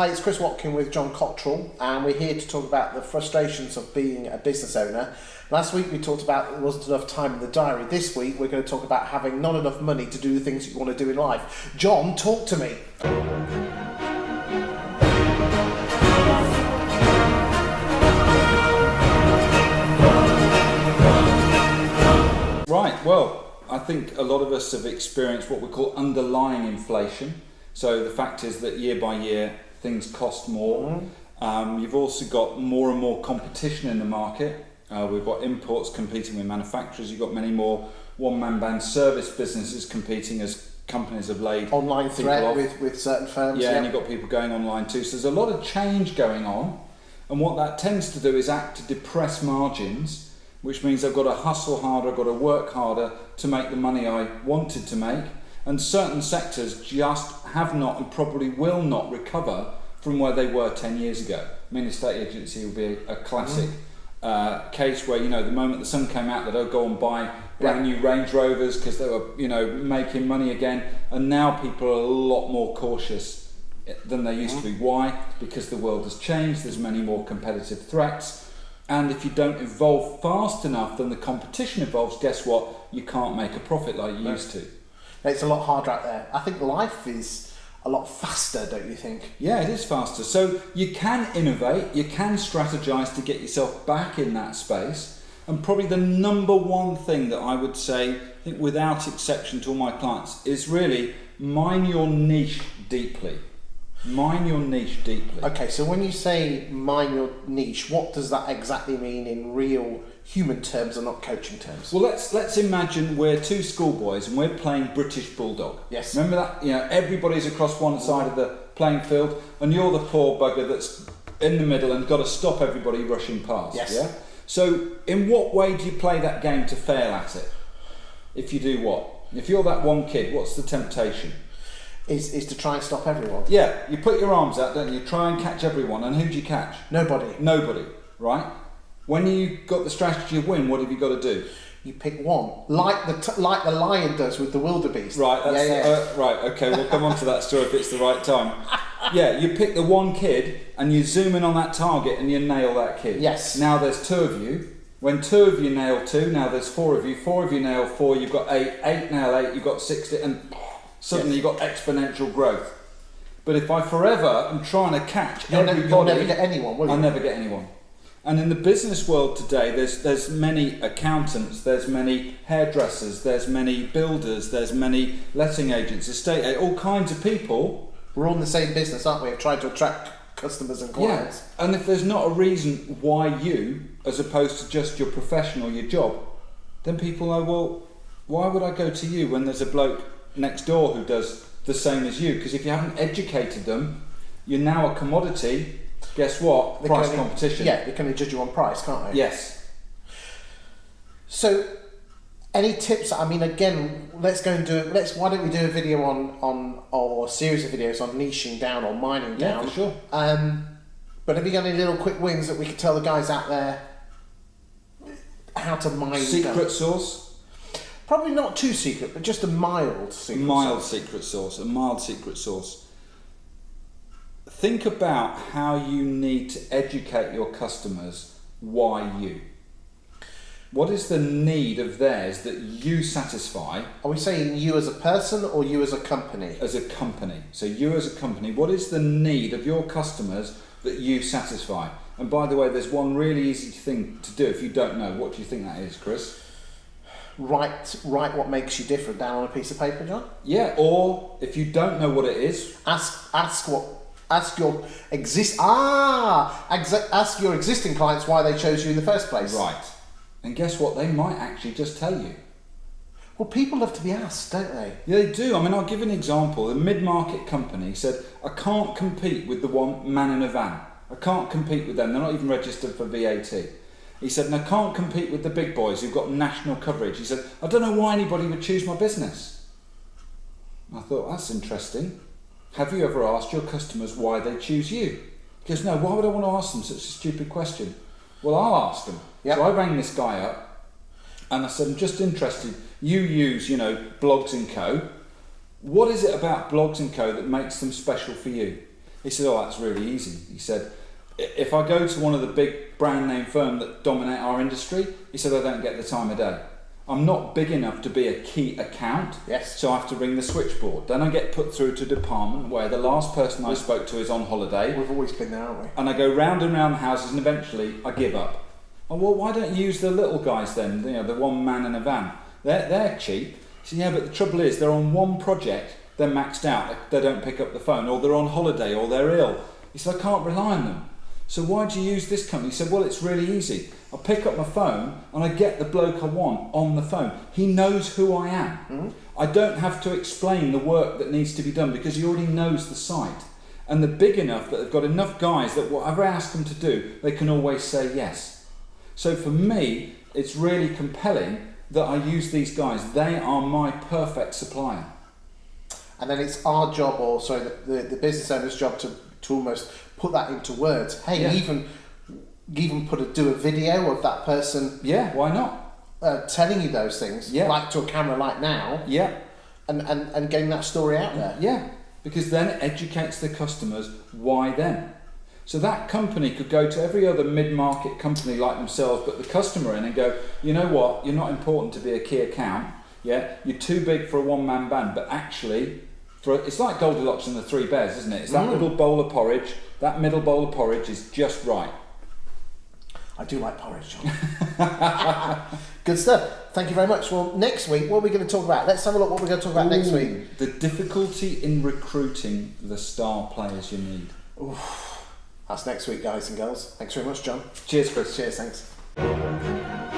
Hi, it's Chris Watkin with John Cottrell, and we're here to talk about the frustrations of being a business owner. Last week we talked about there wasn't enough time in the diary. This week we're going to talk about having not enough money to do the things that you want to do in life. John, talk to me. Right, well, I think a lot of us have experienced what we call underlying inflation. So the fact is that year by year things cost more. You've also got more and more competition in the market. We've got imports competing with manufacturers. You've got many more one-man band service businesses competing as companies have laid online threat with certain firms. Yeah, and you've got people going online too. So there's a lot of change going on. And what that tends to do is act to depress margins, which means I've got to hustle harder, I've got to work harder to make the money I wanted to make. And certain sectors just have not and probably will not recover from where they were 10 years ago. I mean, estate agency will be a classic case where, the moment the sun came out, they'd go and buy brand new Range Rovers because they were, making money again. And now people are a lot more cautious than they used to be. Why? Because the world has changed, there's many more competitive threats. And if you don't evolve fast enough, then the competition evolves. Guess what? You can't make a profit like you used to. It's a lot harder out there. I think life is a lot faster, don't you think? Yeah, it is faster. So you can innovate, you can strategize to get yourself back in that space. And probably the number one thing that I would say, I think without exception to all my clients, is really mine your niche deeply. Mine your niche deeply. Okay, so when you say mine your niche, what does that exactly mean in real human terms and not coaching terms? Well, let's imagine we're two schoolboys and we're playing British Bulldog. Yes. Remember that? Everybody's across one side of the playing field and you're the poor bugger that's in the middle and got to stop everybody rushing past. Yes. Yeah? So in what way do you play that game to fail at it? If you do what? If you're that one kid, what's the temptation? Is to try and stop everyone. Yeah, you put your arms out, don't you? Try and catch everyone. And who do you catch? Nobody, right? When you got the strategy of win, what have you got to do? You pick one, like the lion does with the wildebeest. Right, right, okay, we'll come on to that story if it's the right time. Yeah, you pick the one kid and you zoom in on that target and you nail that kid. Yes. Now there's two of you. When two of you nail two, now there's four of you nail four, you've got eight nail eight, you've got 60, and suddenly you've got exponential growth. But if I forever am trying to catch everybody, you'll never get anyone, will you? I'll never get anyone. And in the business world today, there's many accountants, there's many hairdressers, there's many builders, there's many letting agents, estate agents, all kinds of people. We're all in the same business, aren't we? Trying to attract customers and clients. Yeah. And if there's not a reason why you, as opposed to just your profession or your job, then people are, well, why would I go to you when there's a bloke next door who does the same as you? Because if you haven't educated them, you're now a commodity. Guess what? Price competition. Yeah, they can only judge you on price, can't they? Yes. So, any tips? I mean, again, why don't we do a video on or a series of videos on niching down or mining down? Yeah, for sure. But have you got any little quick wins that we could tell the guys out there how to mine? Secret sauce? Probably not too secret, but just a mild secret sauce. A mild secret sauce. Think about how you need to educate your customers why you. What is the need of theirs that you satisfy? Are we saying you as a person or you as a company? As a company. So you as a company, what is the need of your customers that you satisfy? And by the way, there's one really easy thing to do if you don't know. What do you think that is, Chris? Write what makes you different down on a piece of paper, John. Yeah, or if you don't know what it is, ask your existing clients why they chose you in the first place. Right. And guess what? They might actually just tell you. Well, people love to be asked, don't they? Yeah, they do. I mean, I'll give you an example. A mid-market company said, I can't compete with the one man in a van. I can't compete with them. They're not even registered for VAT. He said, and I can't compete with the big boys who've got national coverage. He said, I don't know why anybody would choose my business. I thought, that's interesting. Have you ever asked your customers why they choose you? He goes, no, why would I want to ask them such a stupid question? Well, I'll ask them. Yep. So I rang this guy up and I said, I'm just interested. You use, Blogs & Co. What is it about Blogs & Co that makes them special for you? He said, oh, that's really easy. He said, if I go to one of the big brand name firms that dominate our industry, he said, I don't get the time of day. I'm not big enough to be a key account, Yes. so I have to ring the switchboard. Then I get put through to a department where the last person I spoke to is on holiday. We've always been there, haven't we? And I go round and round houses, and eventually I give up. Oh, well, why don't you use the little guys then? You know, the one man in a van. They're cheap. So yeah, but the trouble is, they're on one project, they're maxed out, they don't pick up the phone, or they're on holiday, or they're ill. He said, I can't rely on them. So why do you use this company? He said, well, it's really easy. I pick up my phone and I get the bloke I want on the phone. He knows who I am. Mm-hmm. I don't have to explain the work that needs to be done because he already knows the site. And they're big enough that they've got enough guys that whatever I ask them to do, they can always say yes. So for me, it's really compelling that I use these guys. They are my perfect supplier. And then it's our job, or sorry, the business owner's job to almost put that into words. Hey, Yeah. even do a video of that person Yeah, why not? telling you those things, Yeah. like to a camera like now, Yeah, and getting that story out there. yeah, because then it educates the customers why them. So that company could go to every other mid-market company like themselves, but the customer in and go, you know what, you're not important to be a key account, yeah, you're too big for a one-man band, but actually, it's like Goldilocks and the Three Bears, isn't it? It's that little bowl of porridge, that middle bowl of porridge is just right. I do like porridge, John. Good stuff. Thank you very much. Well, next week, what are we going to talk about? Let's have a look what we're going to talk about next week. The difficulty in recruiting the star players you need. That's next week, guys and girls. Thanks very much, John. Cheers, Chris. Cheers, thanks.